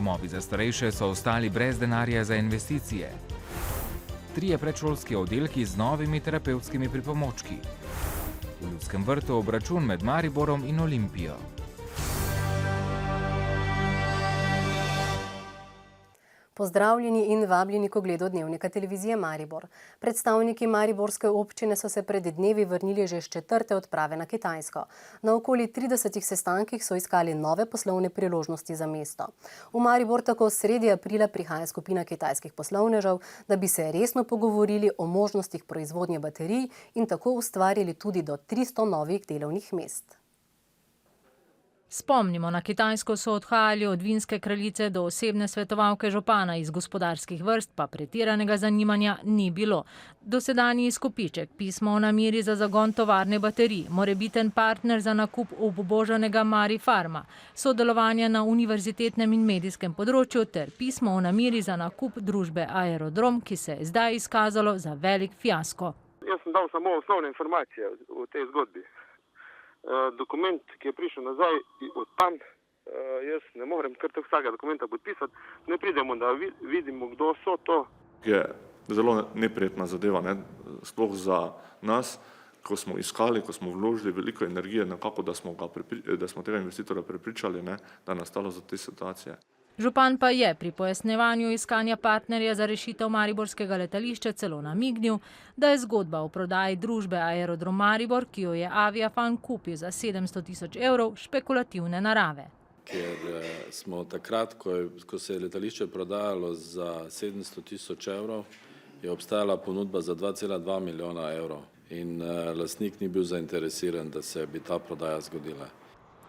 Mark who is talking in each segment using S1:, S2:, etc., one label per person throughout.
S1: Domovi za starejše so ostali brez denarja za investicije. 3 predšolski oddelki z novimi terapevtskimi pripomočki. V Ljudskem vrtu obračun med Mariborom in Olimpijo.
S2: Pozdravljeni in vabljeni k ogledu dnevnika televizije Maribor. Predstavniki mariborske občine so se pred dnevi vrnili že s 4. odprave na Kitajsko. Na okoli 30 sestankih so iskali nove poslovne priložnosti za mesto. V Maribor tako sredi aprila prihaja skupina kitajskih poslovnežev, da bi se resno pogovorili o možnostih proizvodnje baterij in tako ustvarili tudi do 300 novih delovnih mest.
S3: Spomnimo, na Kitajsko so odhajali od vinske kraljice do osebne svetovalke župana, iz gospodarskih vrst pa pretiranega zanimanja ni bilo. Dosedanji izkupiček, pismo o nameri za zagon tovarne baterij, morebiten partner za nakup obubožanega Marifarma, sodelovanje na univerzitetnem in medijskem področju ter pismo o nameri za nakup družbe Aerodrom, ki se je zdaj izkazalo za velik fiasko.
S4: Jaz sem dal samo osnovne informacije o tej zgodbi. Dokument, ki je prišel nazaj od PAN, jaz ne morem kar vsakega dokumenta podpisati, ne pridemo, da vidimo, kdo so to.
S5: Je zelo neprijetna zadeva, ne? Sploh za nas, ko smo iskali, ko smo vložili veliko energije, nekako, da smo tega investitorja prepričali, ne? Da je nastalo za te situacije.
S3: Župan pa je pri pojasnjevanju iskanja partnerja za rešitev mariborskega letališča celo namignil, da je zgodba o prodaji družbe Aerodrom Maribor, ki jo je Aviafan kupil za 700 000 evrov, špekulativne narave.
S6: Ker smo takrat, ko se je letališče prodajalo za 700 000 evrov, je obstajala ponudba za 2,2 milijona evrov in lastnik ni bil zainteresiran, da se bi ta prodaja zgodila.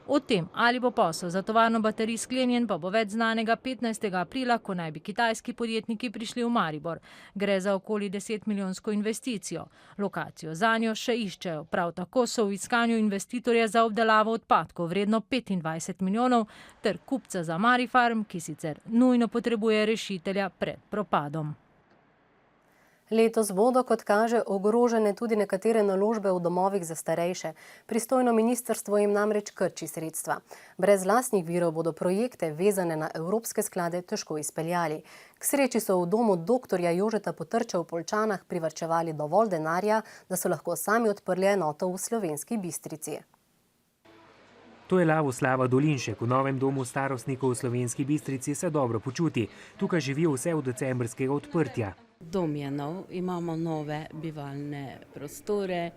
S3: O tem, ali bo posel za tovarno baterij sklenjen, pa bo več znanega 15. aprila, ko naj bi kitajski podjetniki prišli v Maribor. Gre za okoli 10 milijonsko investicijo. Lokacijo zanjo še iščejo. Prav tako so v iskanju investitorja za obdelavo odpadkov vredno 25 milijonov ter kupca za Marifarm, ki sicer nujno potrebuje rešitelja pred propadom.
S2: Letos bodo, kot kaže, ogrožene tudi nekatere naložbe v domovih za starejše. Pristojno ministrstvo jim namreč krči sredstva. Brez lastnih virov bodo projekte, vezane na evropske sklade, težko izpeljali. K sreči so v domu doktorja Jožeta Potrča v Poljčanah privarčevali dovolj denarja, da so lahko sami odprli enoto v Slovenski Bistrici.
S7: To je Lavoslava Dolinšek. V novem domu starostnikov v Slovenski Bistrici se dobro počuti. Tukaj živijo vse od decembrskega odprtja.
S8: Dom je nov, imamo nove bivalne prostore,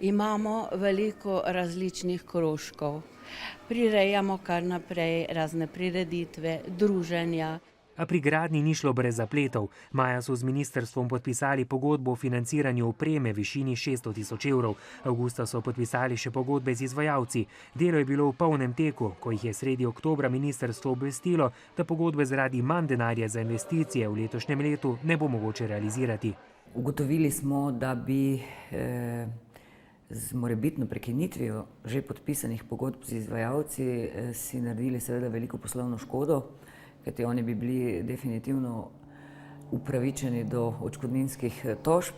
S8: imamo veliko različnih krožkov. Prirejamo kar naprej razne prireditve, druženja.
S7: A pri gradnji ni šlo brez zapletov. Maja so z ministrstvom podpisali pogodbo o financiranju opreme v višini 600 000 evrov. Avgusta so podpisali še pogodbe z izvajalci. Delo je bilo v polnem teku, ko jih je sredi oktobra ministrstvo obvestilo, da pogodbe zaradi manj denarja za investicije v letošnjem letu ne bo mogoče realizirati.
S9: Ugotovili smo, da bi z morebitno prekinitvijo že podpisanih pogodb z izvajalci si naredili seveda veliko poslovno škodo, kajti oni bi bili definitivno upravičeni do odškodninskih tožb.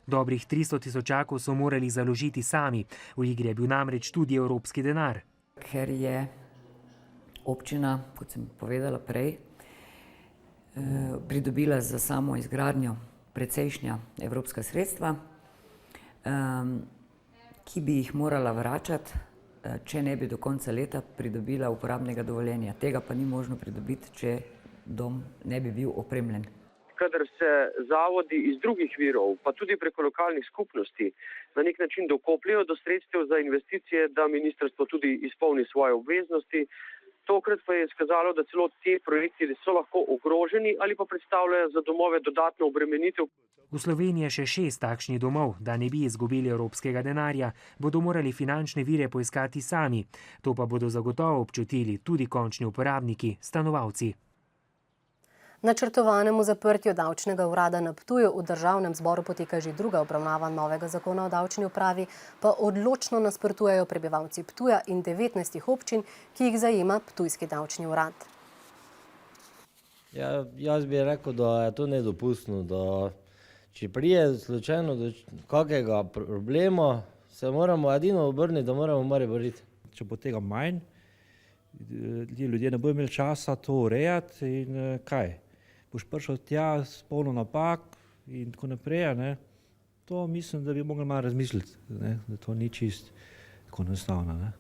S7: Dobrih 300 000 so morali založiti sami. V igri je bil namreč tudi evropski denar.
S9: Ker je občina, kot sem povedala prej, pridobila za samo izgradnjo precejšnja evropska sredstva, ki bi jih morala vračati, če ne bi do konca leta pridobila uporabnega dovoljenja. Tega pa ni možno pridobiti, če dom ne bi bil opremljen.
S4: Kadar se zavodi iz drugih virov, pa tudi preko lokalnih skupnosti, na nek način dokopljajo do sredstev za investicije, da ministrstvo tudi izpolni svoje obveznosti. Tokrat pa je izkazalo, da celo te projekti so lahko ogroženi ali pa predstavljajo za domove dodatno obremenitev.
S7: V Sloveniji je še 6 takšnih domov. Da ne bi izgubili evropskega denarja, bodo morali finančne vire poiskati sami. To pa bodo zagotovo občutili tudi končni uporabniki, stanovalci.
S2: Načrtovanemu zaprtju davčnega urada na Ptuju v državnem zboru poteka že druga obravnava novega zakona o davčni upravi, pa odločno nasprotujejo prebivalci Ptuja in 19 občin, ki jih zajema ptujski davčni urad.
S10: Ja, jaz bi rekel, da je to nedopustno, da če prije slučajno do kakega problema, se moramo edino obrniti, da moramo Maribor iti.
S11: Če bo tega manj, Ti ljudje ne bodo imeli časa to urejati in kaj? Boš prišel tja s polno napak in tako naprej, a ne? To mislim, da bi mogli malo razmisliti, ne? Da to ni čist tako enostavno, ne?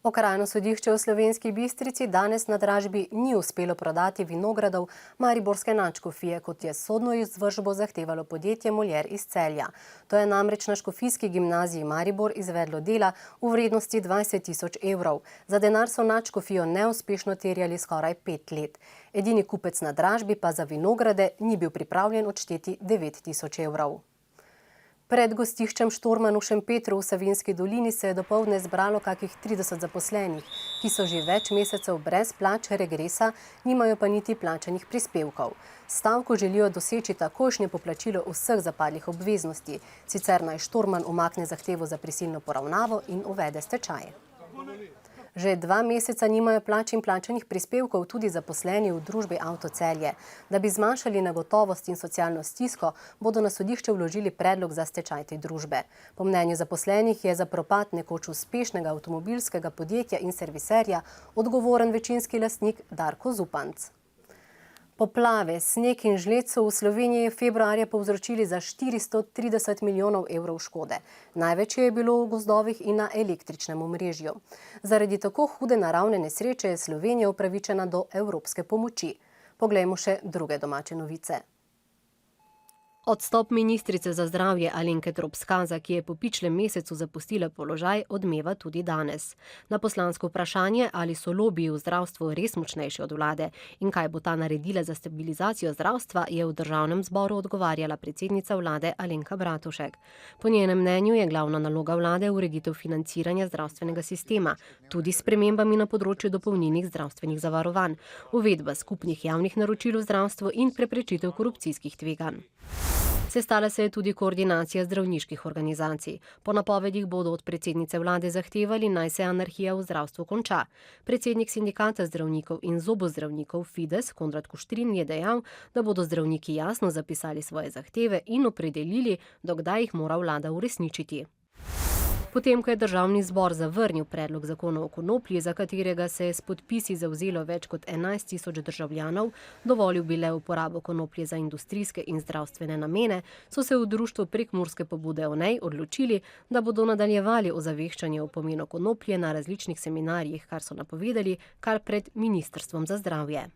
S2: Okrajno sodišče v Slovenski Bistrici danes na dražbi ni uspelo prodati vinogradov mariborske nadškofije, kot je sodno izvršbo zahtevalo podjetje Moljer iz Celja. To je namreč na Škofijski gimnaziji Maribor izvedlo dela v vrednosti 20 000 evrov. Za denar so nadškofijo neuspešno terjali skoraj 5 let. Edini kupec na dražbi pa za vinograde ni bil pripravljen odšteti 9 000 evrov. Pred gostiščem Štorman v Šempetru v Savinjski dolini se je dopoldne zbralo kakih 30 zaposlenih, ki so že več mesecev brez plač regresa, nimajo pa niti plačanih prispevkov. Stavko želijo doseči takojšnje poplačilo vseh zapadlih obveznosti, sicer naj Štorman umakne zahtevo za prisilno poravnavo in uvede stečaj. Že 2 meseca nimajo plač in plačanih prispevkov tudi zaposleni v družbi Avto Celje. Da bi zmanjšali negotovost in socialno stisko, bodo na sodišče vložili predlog za stečaj te družbe. Po mnenju zaposlenih je za propad nekoč uspešnega avtomobilskega podjetja in serviserja odgovoren večinski lastnik Darko Zupanc. Poplave, sneg in žled so v Sloveniji februarja povzročili za 430 milijonov evrov škode. Največ je bilo v gozdovih in na električnem omrežju. Zaradi tako hude naravne nesreče je Slovenija upravičena do evropske pomoči. Poglejmo še druge domače novice. Odstop ministrice za zdravje Alenke Trop-Skaza, ki je po pičlem mesecu zapustila položaj, odmeva tudi danes. Na poslansko vprašanje, ali so lobiji v zdravstvu res močnejši od vlade in kaj bo ta naredila za stabilizacijo zdravstva, je v državnem zboru odgovarjala predsednica vlade Alenka Bratušek. Po njenem mnenju je glavna naloga vlade ureditev financiranja zdravstvenega sistema, tudi s spremembami na področju dopolnilnih zdravstvenih zavarovanj, uvedba skupnih javnih naročil v zdravstvu in preprečitev korupcijskih tveganj. Sestala se je tudi koordinacija zdravniških organizacij. Po napovedih bodo od predsednice vlade zahtevali, naj se anarhija v zdravstvu konča. Predsednik sindikata zdravnikov in zobozdravnikov Fides, Konrad Kuštrin, je dejal, da bodo zdravniki jasno zapisali svoje zahteve in opredelili, do kdaj jih mora vlada uresničiti. Potem, ko je državni zbor zavrnil predlog zakona o konoplji, za katerega se je s podpisi zavzelo več kot 11 000 državljanov, dovolil bi le uporabo konoplje za industrijske in zdravstvene namene, so se v društvu Prekmurske pobude o njej odločili, da bodo nadaljevali ozaveščanje o pomenu konoplje na različnih seminarjih, kar so napovedali kar pred Ministrstvom za zdravje.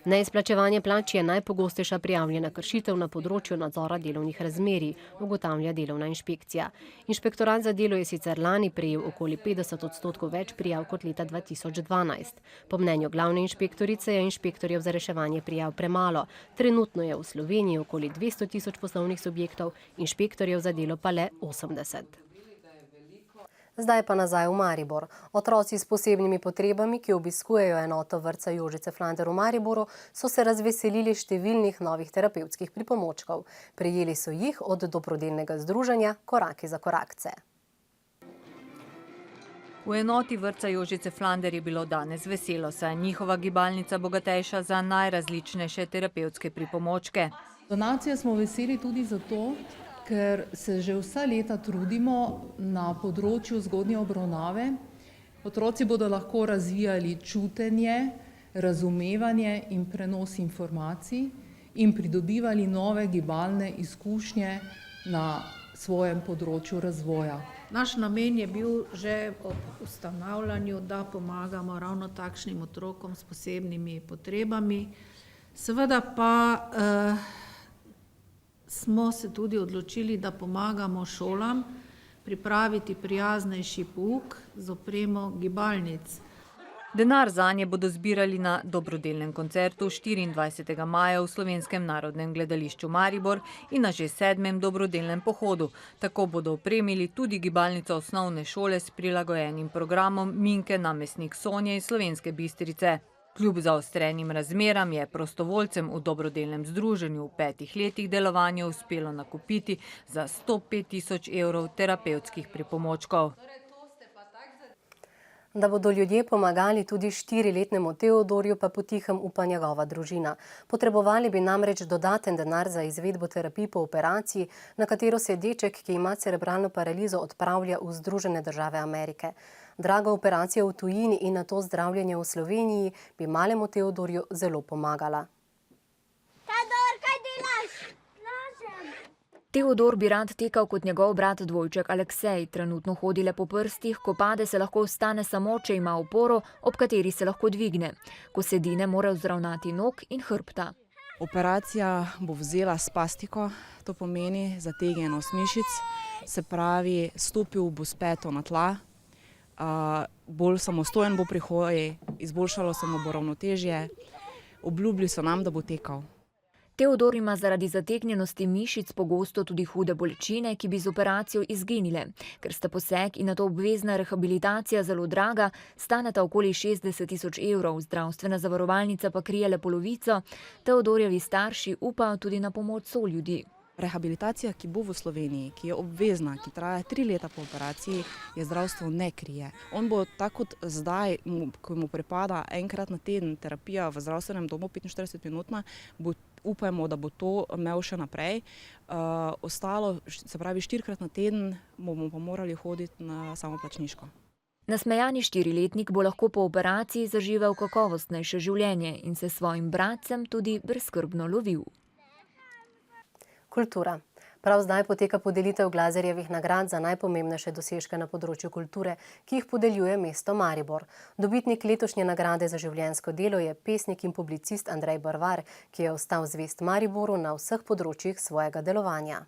S2: Neizplačevanje plač je najpogostejša prijavljena kršitev na področju nadzora delovnih razmerij, ugotavlja delovna inšpekcija. Inšpektorat za delo je sicer lani prejel okoli 50% več prijav kot leta 2012. Po mnenju glavne inšpektorice je inšpektorjev za reševanje prijav premalo. Trenutno je v Sloveniji okoli 200 000 poslovnih subjektov, inšpektorjev za delo pa le 80. Zdaj pa nazaj v Maribor. Otroci s posebnimi potrebami, ki obiskujejo enoto vrtca Jožice Flander v Mariboru, so se razveselili številnih novih terapevtskih pripomočkov. Prejeli so jih od dobrodelnega združenja Koraki za korakce.
S3: V enoti vrtca Jožice Flander je bilo danes veselo, saj je njihova gibalnica bogatejša za najrazličnejše terapevtske pripomočke.
S12: Donacije smo veseli tudi zato, ker se že vsa leta trudimo na področju zgodnje obravnave. Otroci bodo lahko razvijali čutenje, razumevanje in prenos informacij in pridobivali nove gibalne izkušnje na svojem področju razvoja.
S13: Naš namen je bil že ob ustanavljanju, da pomagamo ravno takšnim otrokom s posebnimi potrebami. Seveda pa smo se tudi odločili, da pomagamo šolam pripraviti prijaznejši pouk z opremo gibalnic.
S3: Denar zanje bodo zbirali na dobrodelnem koncertu 24. maja v Slovenskem narodnem gledališču Maribor in na že 7. dobrodelnem pohodu. Tako bodo opremili tudi gibalnico osnovne šole s prilagojenim programom Minke namestnik Sonje iz Slovenske Bistrice. Kljub zaostrenim razmeram je prostovoljcem v dobrodelnem združenju v 5 letih delovanja uspelo nakupiti za 105 000 evrov terapevtskih pripomočkov.
S2: Da bodo ljudje pomagali tudi 4-letnemu Teodorju, pa potihem upa njegova družina. Potrebovali bi namreč dodaten denar za izvedbo terapij po operaciji, na katero se deček, ki ima cerebralno paralizo, odpravlja v Združene države Amerike. Draga operacija v tujini in nato zdravljenje v Sloveniji bi malemu Teodorju zelo pomagala.
S14: Teodor, kaj delaš? Lažem.
S15: Teodor bi rad tekal kot njegov brat dvojček Aleksej. Trenutno hodi le po prstih, ko pade, se lahko vstane samo, če ima oporo, ob kateri se lahko dvigne. Ko sedi, ne more vzravnati nog in hrbta.
S16: Operacija bo vzela spastiko, to pomeni zategnjenost mišic, se pravi, stopil bo s peto na tla, bolj samostojen bo pri hoji, izboljšalo se mu bo ravnotežje, obljubili so nam, da bo tekal.
S15: Teodor ima zaradi zategnjenosti mišic pogosto tudi hude bolečine, ki bi z operacijo izginile. Ker sta poseg in nato obvezna rehabilitacija zelo draga, staneta okoli 60 tisoč evrov, zdravstvena zavarovalnica pa krije le polovico, Teodorjevi starši upajo tudi na pomoč soljudi.
S16: Rehabilitacija, ki bo v Sloveniji, ki je obvezna, ki traja 3 leta po operaciji, je zdravstvo ne krije. On bo tako kot zdaj, ko mu pripada enkrat na teden terapija v zdravstvenem domu, 45-minutna, upajmo, da bo to imel še naprej. Ostalo, se pravi 4-krat na teden, bomo pa morali hoditi na samoplačniško.
S15: Nasmejani 4-letnik bo lahko po operaciji zaživel kakovostnejše življenje in se svojim bratcem tudi brezskrbno lovil.
S2: Kultura. Prav zdaj poteka podelitev Glazerjevih nagrad za najpomembnejše dosežke na področju kulture, ki jih podeljuje mesto Maribor. Dobitnik letošnje nagrade za življenjsko delo je pesnik in publicist Andrej Brvar, ki je ostal zvest Mariboru na vseh področjih svojega delovanja.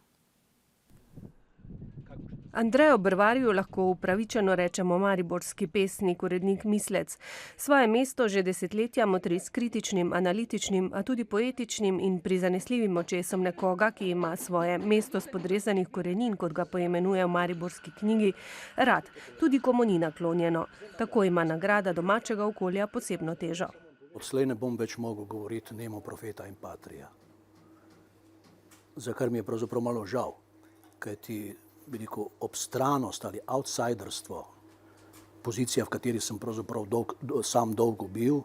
S17: Andreju Brvarju lahko upravičeno rečemo mariborski pesnik, urednik, mislec. Svoje mesto že desetletja motri s kritičnim, analitičnim, a tudi poetičnim in prizanesljivim očesom nekoga, ki ima svoje mesto spodrezanih korenin, kot ga poimenuje v mariborski knjigi, rad, tudi ko mu ni naklonjeno. Tako ima nagrada domačega okolja posebno težo.
S18: Odslej ne bom več mogel govoriti nemo profeta in patrija. Za kar mi je pravzaprav malo žal, kajti obstranost ali outsiderstvo, pozicija, v kateri sem pravzaprav sam dolgo bil,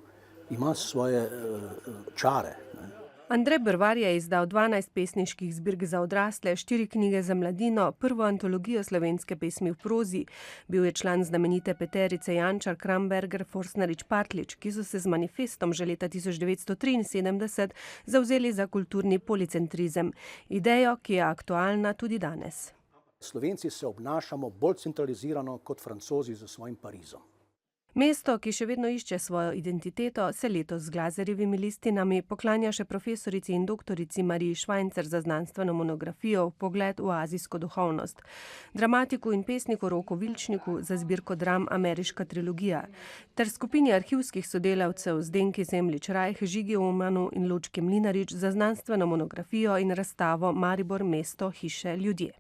S18: ima svoje čare.
S17: Andrej Brvar je izdal 12 pesniških zbirk za odrasle, 4 knjige za mladino, prvo antologijo slovenske pesmi v prozi. Bil je član znamenite peterice Jančar, Kramberger, Forstnerič, Partljič, ki so se z manifestom že leta 1973 zavzeli za kulturni policentrizem. Idejo, ki je aktualna tudi danes.
S18: Slovenci se obnašamo bolj centralizirano kot Francozi za svojim Parizom.
S17: Mesto, ki še vedno išče svojo identiteto, se letos z Glazerjevimi listinami poklanja še profesorici in doktorici Mariji Švajncer za znanstveno monografijo Pogled v azijsko duhovnost, dramatiku in pesniku Roku Vilčniku za zbirko dram Ameriška trilogija, ter skupini arhivskih sodelavcev Zdenki Zemljič-Rajh, Žigi Omanu in Lučki Mlinarič za znanstveno monografijo in razstavo Maribor, mesto, hiše, ljudje.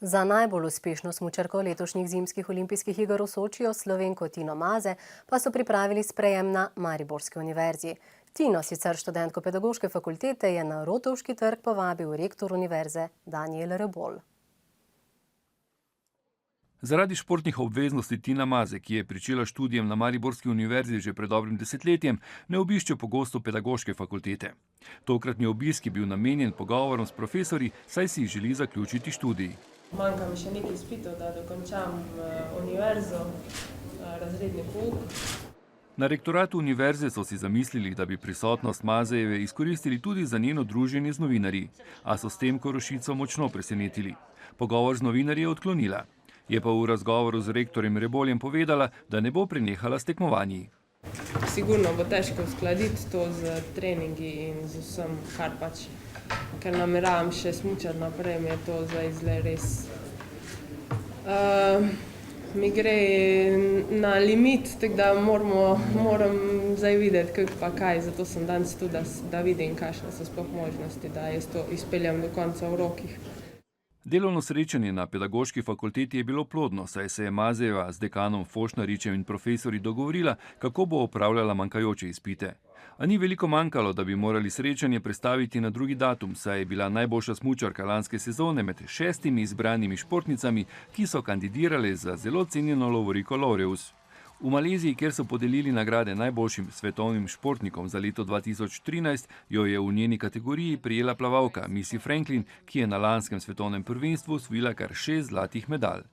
S2: Za najbolj uspešno smučarko letošnjih zimskih olimpijskih iger v Sočiju, Slovenko Tino Maze, pa so pripravili sprejem na Mariborski univerzi. Tino, sicer študentko pedagoške fakultete, je na Rotovški trg povabil rektor univerze Danijel Rebol.
S19: Zaradi športnih obveznosti Tina Maze, ki je pričela študijem na Mariborski univerzi že pred dobrim desetletjem, ne obišče pogosto pedagoške fakultete. Tokratni obisk je bil namenjen pogovorom s profesorji, saj si želi zaključiti študij.
S20: Manjka mi še nekaj izpitov, da dokončam univerzo, razredni pouk.
S19: Na rektoratu univerze so si zamislili, da bi prisotnost Mazejeve izkoristili tudi za njeno druženje z novinarji, a so s tem Korošico močno presenetili. Pogovor z novinarji je odklonila. Je pa v razgovoru z rektorjem Reboljem povedala, da ne bo prenehala s tekmovanji.
S20: Sigurno bo težko uskladiti to z treningi in z vsem, kar pač, ker nameravam še smučati naprej, mi je to zdaj res. Mi gre na limit, tako da moram zdaj videti, kako pa kaj, zato sem danes tu, da vidim, kakšne so sploh možnosti, da jaz to izpeljem do konca v rokih.
S19: Delovno srečanje na pedagoški fakulteti je bilo plodno, saj se je Mazejeva z dekanom Fošnaričem in profesori dogovorila, kako bo opravljala manjkajoče izpite. A ni veliko manjkalo, da bi morali srečanje prestaviti na drugi datum, saj je bila najboljša smučarka lanske sezone med 6 izbranimi športnicami, ki so kandidirale za zelo cenjeno lovoriko Laureus. V Maleziji, kjer so podelili nagrade najboljšim svetovnim športnikom za leto 2013, jo je v njeni kategoriji prijela plavalka Missy Franklin, ki je na lanskem svetovnem prvenstvu osvojila kar 6 zlatih medalj.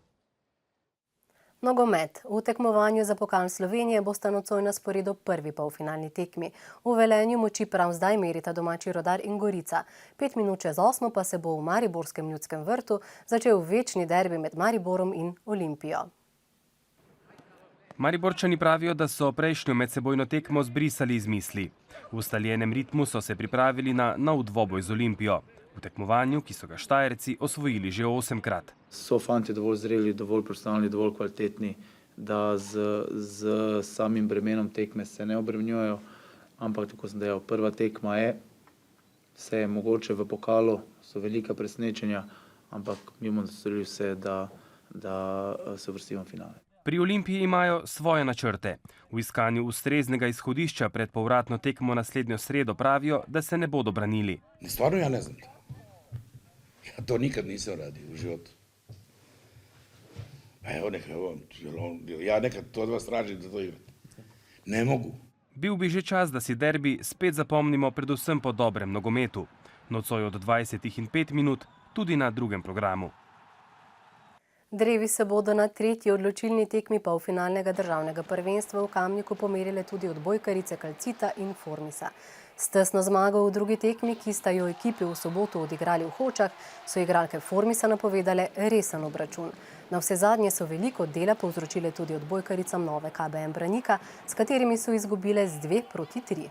S2: Nogomet. V tekmovanju za pokal Slovenije bosta nocoj na sporedu prvi polfinalni tekmi. V Velenju moči prav zdaj merita domači Rudar in Gorica. 5 minut čez 8 pa se bo v mariborskem Ljudskem vrtu začel večni derbi med Mariborom in Olimpijo.
S21: Mariborčani pravijo, da so prejšnjo medsebojno tekmo zbrisali iz misli. V ustaljenem ritmu so se pripravili na nov dvoboj z Olimpijo. V tekmovanju, ki so ga Štajerci osvojili že 8-krat.
S22: So fanti dovolj zreli, dovolj profesionalni, dovolj kvalitetni, da z samim bremenom tekme se ne obremenjujejo, ampak tako sem dejal, prva tekma je mogoče v pokalu, so velika presenečenja, ampak mi bomo storili vse, da se uvrstimo v finale.
S21: Pri Olimpiji imajo svoje načrte. V iskanju ustreznega izhodišča pred povratno tekmo naslednjo sredo pravijo, da se ne bodo branili.
S23: Stvarno ja ne znam to. Ja to nikad nisam radio u životu. Evo ja nekad to od vas tražim da to igrate. Ne mogu.
S21: Bil bi že čas, da si derbi spet zapomnimo predvsem po dobrem nogometu. Nocoj od 20:05 minut tudi na drugem programu.
S2: Drevi se bodo na tretji odločilni tekmi polfinalnega državnega prvenstva v Kamniku pomerile tudi odbojkarice Calcita in Formisa. S tesno zmago v drugi tekmi, ki sta jo ekipi v soboto odigrali v Hočah, so igralke Formisa napovedale resen obračun. Navsezadnje so veliko dela povzročile tudi odbojkaricam Nove KBM Branika, s katerimi so izgubile z 2-3.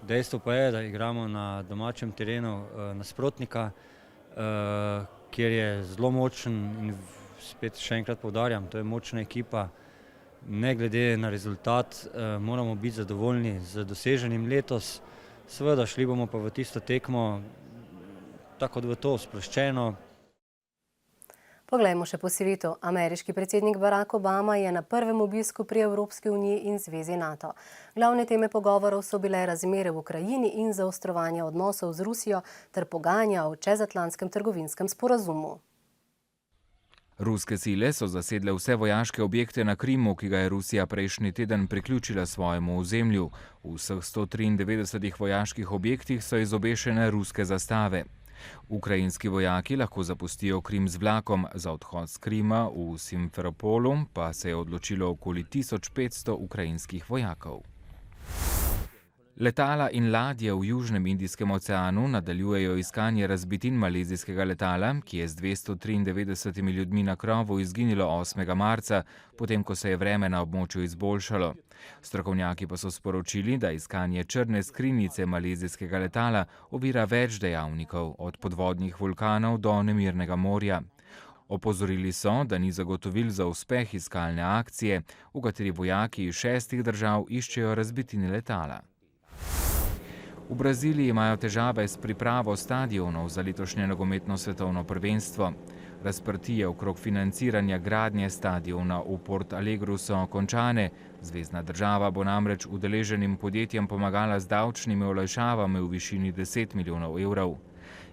S24: Dejstvo pa je, da igramo na domačem terenu nasprotnika, kjer je zelo močen in spet še enkrat poudarjam, to je močna ekipa. Ne glede na rezultat, moramo biti zadovoljni z doseženim letos. Seveda šli bomo pa v tisto tekmo, tako kot v to, sproščeno.
S2: Poglejmo še po svetu. Ameriški predsednik Barack Obama je na prvem obisku pri Evropski uniji in Zvezi NATO. Glavne teme pogovorov so bile razmere v Ukrajini in zaostrovanje odnosov z Rusijo ter pogajanja o čezatlantskem trgovinskem sporazumu.
S1: Ruske sile so zasedle vse vojaške objekte na Krimu, ki ga je Rusija prejšnji teden priključila svojemu ozemlju. V vseh 193 vojaških objektih so izobešene ruske zastave. Ukrajinski vojaki lahko zapustijo Krim z vlakom, za odhod z Krima v Simferopolu pa se je odločilo okoli 1500 ukrajinskih vojakov. Letala in ladje v Južnem Indijskem oceanu nadaljujejo iskanje razbitin malezijskega letala, ki je z 293 ljudmi na krovu izginilo 8. marca, potem ko se je vreme na območju izboljšalo. Strokovnjaki pa so sporočili, da iskanje črne skrinjice malezijskega letala ovira več dejavnikov, od podvodnih vulkanov do nemirnega morja. Opozorili so, da ni zagotovil za uspeh iskalne akcije, v kateri vojaki iz 6 držav iščejo razbitine letala. V Braziliji imajo težave s pripravo stadionov za letošnje nogometno svetovno prvenstvo. Razprtije okrog financiranja gradnje stadiona v Port Alegru so končane. Zvezna država bo namreč udeleženim podjetjem pomagala z davčnimi olajšavami v višini 10 milijonov evrov.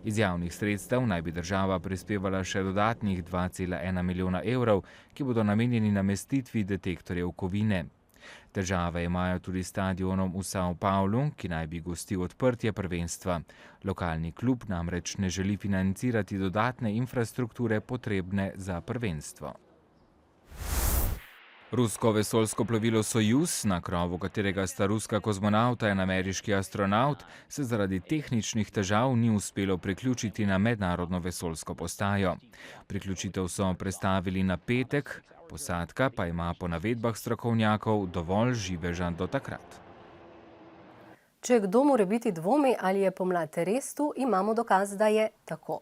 S1: Iz javnih sredstev naj bi država prispevala še dodatnih 2,1 milijona evrov, ki bodo namenjeni namestitvi detektorjev kovine. Težave imajo tudi stadionom v São Paulo, ki naj bi gostil odprtje prvenstva. Lokalni klub namreč ne želi financirati dodatne infrastrukture potrebne za prvenstvo. Rusko vesoljsko plovilo Sojuz, na krovu katerega sta ruska kozmonavta in ameriški astronaut, se zaradi tehničnih težav ni uspelo priključiti na mednarodno vesoljsko postajo. Priključitev so prestavili na petek, posadka pa ima po navedbah strokovnjakov dovolj živeža do takrat.
S2: Če kdo morebiti dvomi, ali je pomlad res tu, imamo dokaz, da je tako.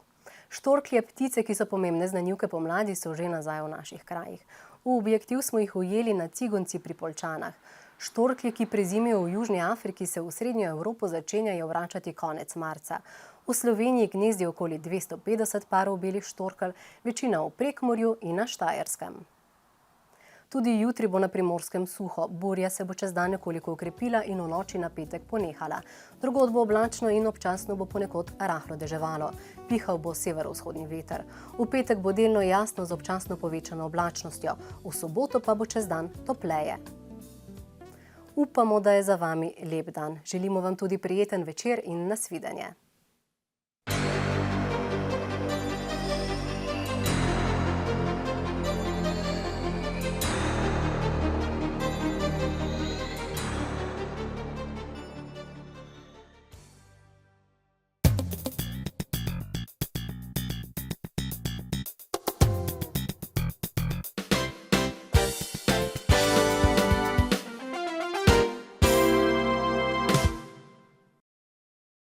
S2: Štorklje, ptice, ki so pomembne znanilke pomladi, so že nazaj v naših krajih. V objektiv smo jih ujeli na Cigonci pri Poljčanah. Štorklje, ki prezimijo v Južni Afriki, se v Srednjo Evropo začenjajo vračati konec marca. V Sloveniji gnezdi okoli 250 parov belih štorkelj, večina v Prekmurju in na Štajerskem. Tudi jutri bo na Primorskem suho. Burja se bo čez dan nekoliko okrepila in v noči na petek ponehala. Drugod bo oblačno in občasno bo ponekod rahlo deževalo. Pihal bo severovzhodni veter. V petek bo delno jasno z občasno povečano oblačnostjo. V soboto pa bo čez dan topleje. Upamo, da je za vami lep dan. Želimo vam tudi prijeten večer in nasvidenje.